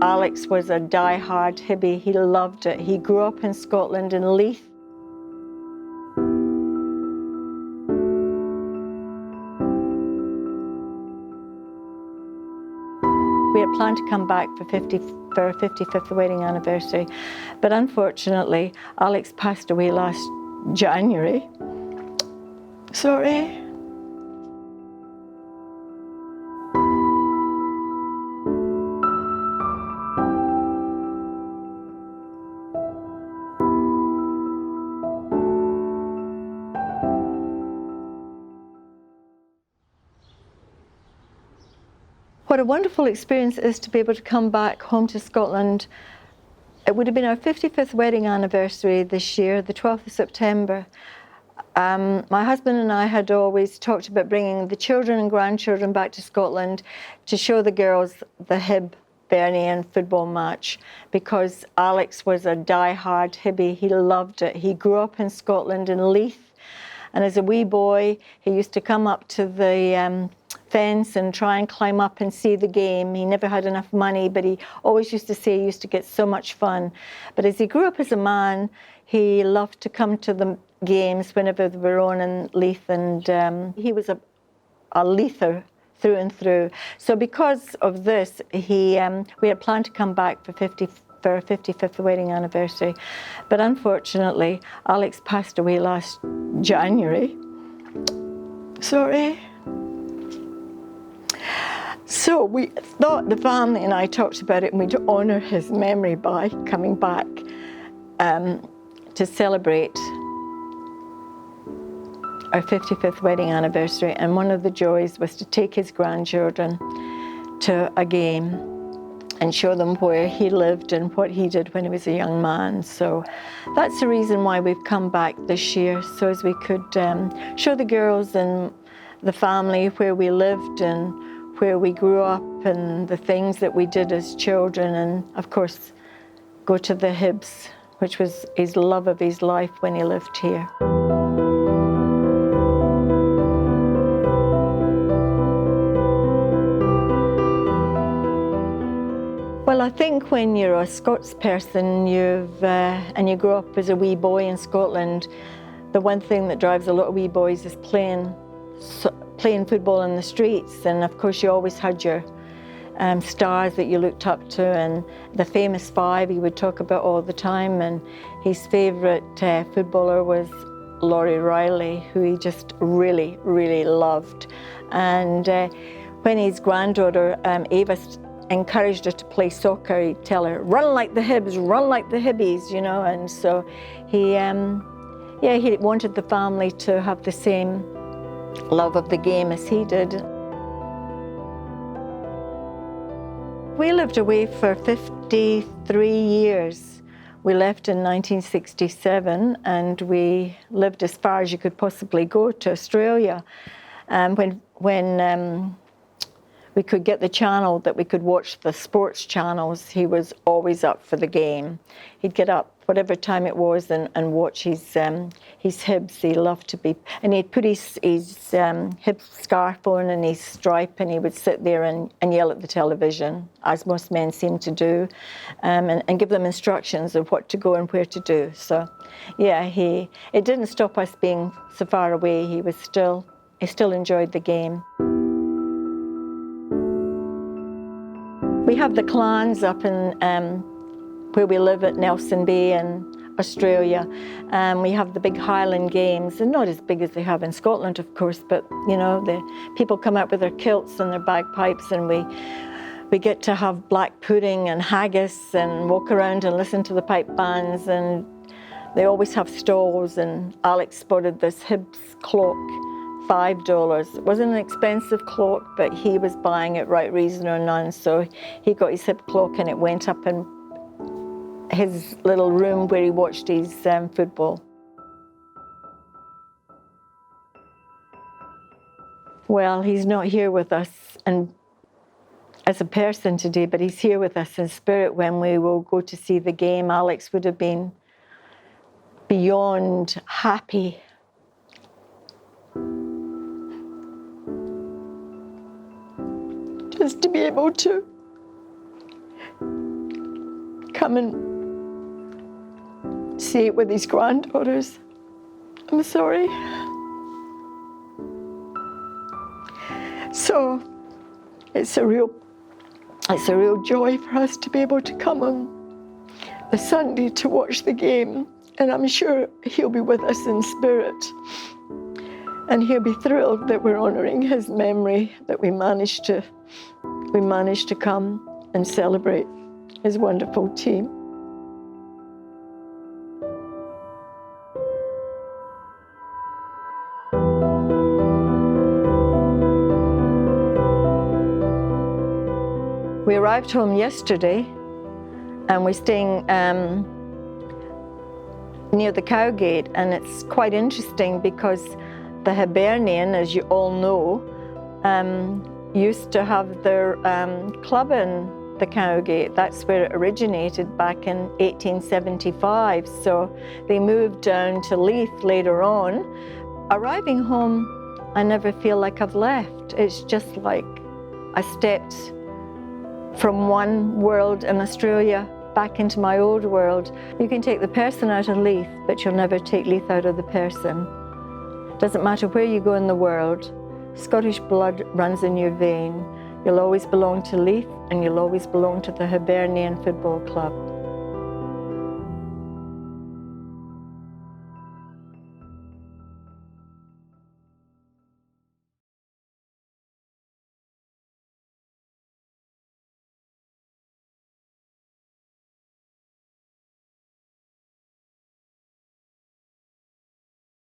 Alex was a die-hard Hibee. He loved it. He grew up in Scotland in Leith. We had planned to come back for our 55th wedding anniversary, but unfortunately, Alex passed away last January. Sorry. What a wonderful experience it is to be able to come back home to Scotland. It would have been our 55th wedding anniversary this year, the 12th of September. My husband and I had always talked about bringing the children and grandchildren back to Scotland to show the girls the Hibernian football match, because Alex was a die-hard Hibee. He loved it. He grew up in Scotland in Leith, and as a wee boy, he used to come up to the fence and try and climb up and see the game. He never had enough money, but he always used to say he used to get so much fun. But as he grew up as a man, he loved to come to the games whenever they were on in Leith, and he was a Leither through and through. So because of this, we had planned to come back for our 55th wedding anniversary, but unfortunately, Alex passed away last January. Sorry. So we thought, the family and I talked about it, and we'd honour his memory by coming back to celebrate our 55th wedding anniversary. And one of the joys was to take his grandchildren to a game and show them where he lived and what he did when he was a young man. So that's the reason why we've come back this year, so as we could show the girls and the family where we lived and where we grew up and the things that we did as children, and of course go to the Hibs, which was his love of his life when he lived here. Well, I think when you're a Scots person, and you grow up as a wee boy in Scotland, the one thing that drives a lot of wee boys is playing football in the streets. And of course you always had your stars that you looked up to, and the famous five he would talk about all the time, and his favourite footballer was Laurie Riley, who he just really, really loved. And when his granddaughter Ava encouraged her to play soccer, he'd tell her, run like the Hibs, run like the Hibbies, you know. And so he wanted the family to have the same love of the game as he did. We lived away for 53 years. We left in 1967, and we lived as far as you could possibly go to Australia. When we could get the channel that we could watch the sports channels, he was always up for the game. He'd get up whatever time it was and watch his Hibs. He loved to be, and he'd put his Hibs scarf on and his stripe, and he would sit there and yell at the television, as most men seem to do, and give them instructions of what to go and where to do. So yeah, it didn't stop us being so far away. He still enjoyed the game. We have the clans up in where we live at Nelson Bay in Australia. We have the big Highland Games, and not as big as they have in Scotland, of course, but you know, the people come out with their kilts and their bagpipes, and we get to have black pudding and haggis and walk around and listen to the pipe bands, and they always have stalls. And Alex spotted this Hibs clock, $5. It wasn't an expensive clock, but he was buying it right reason or none. So he got his Hib clock, and it went up in his little room where he watched his football. Well, he's not here with us and as a person today, but he's here with us in spirit. When we will go to see the game, Alex would have been beyond happy. Just to be able to come and see it with his granddaughters. I'm sorry. So it's a real joy for us to be able to come on a Sunday to watch the game, and I'm sure he'll be with us in spirit, and he'll be thrilled that we're honouring his memory, that we managed to come and celebrate his wonderful team. We arrived home yesterday, and we're staying near the Cowgate, and it's quite interesting because the Hibernian, as you all know, used to have their club in the Cowgate. That's where it originated back in 1875. So they moved down to Leith later on. Arriving home, I never feel like I've left. It's just like I stepped from one world in Australia back into my old world. You can take the person out of Leith, but you'll never take Leith out of the person. Doesn't matter where you go in the world, Scottish blood runs in your vein. You'll always belong to Leith, and you'll always belong to the Hibernian Football Club.